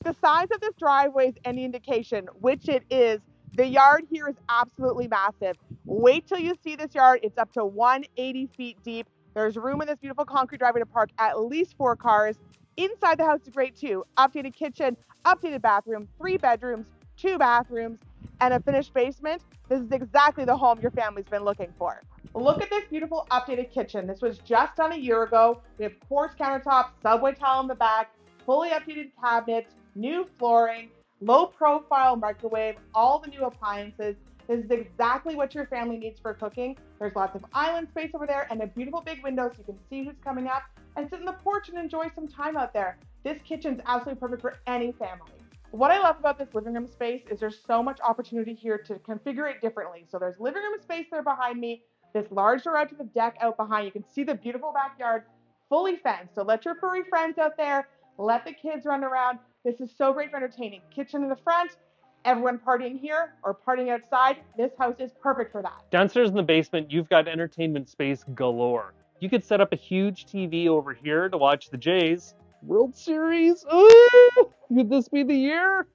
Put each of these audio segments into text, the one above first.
The size of this driveway is any indication, which it is. The yard here is absolutely massive. Wait till you see this yard. It's up to 180 feet deep. There's room in this beautiful concrete driveway to park at least 4 cars. Inside the house is great too. Updated kitchen, updated bathroom, 3 bedrooms, 2 bathrooms, and a finished basement. This is exactly the home your family's been looking for. Look at this beautiful updated kitchen. This was just done a year ago. We have quartz countertops, subway tile in the back, fully updated cabinets, new flooring, low profile microwave, all the new appliances. This is exactly what your family needs for cooking. There's lots of island space over there and a beautiful big window so you can see who's coming up and sit on the porch and enjoy some time out there. This kitchen's absolutely perfect for any family. What I love about this living room space is there's so much opportunity here to configure it differently. So there's living room space there behind me, this large door out to the deck out behind. You can see the beautiful backyard, fully fenced. So let your furry friends out there, let the kids run around. This is so great for entertaining. Kitchen in the front, everyone partying here or partying outside. This house is perfect for that. Downstairs in the basement, you've got entertainment space galore. You could set up a huge TV over here to watch the Jays World Series. Ooh, could this be the year?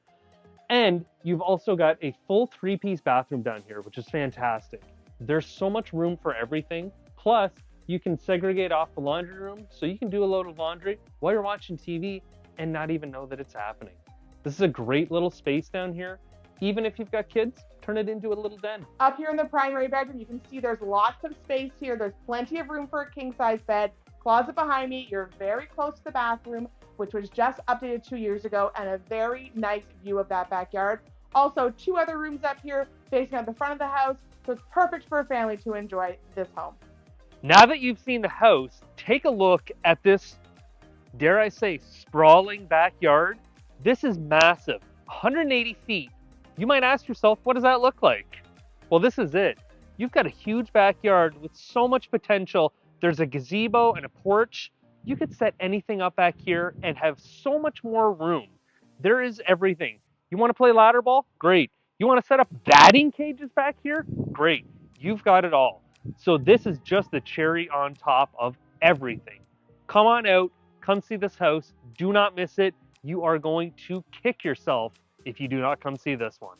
And you've also got a full 3-piece bathroom down here, which is fantastic. There's so much room for everything. Plus, you can segregate off the laundry room so you can do a load of laundry while you're watching TV and not even know that it's happening. This is a great little space down here. Even if you've got kids, turn it into a little den. Up here in the primary bedroom, you can see there's lots of space here. There's plenty of room for a king-size bed. Closet behind me, you're very close to the bathroom, which was just updated 2 years ago, and a very nice view of that backyard. Also, 2 other rooms up here facing out the front of the house, so it's perfect for a family to enjoy this home. Now that you've seen the house, take a look at this, dare I say, sprawling backyard. This is massive, 180 feet. You might ask yourself, what does that look like? Well, this is it. You've got a huge backyard with so much potential. There's a gazebo and a porch. You could set anything up back here and have so much more room. There is everything. You want to play ladder ball? Great. You want to set up batting cages back here? Great. You've got it all. So this is just the cherry on top of everything. Come on out, come see this house. Do not miss it. You are going to kick yourself if you do not come see this one.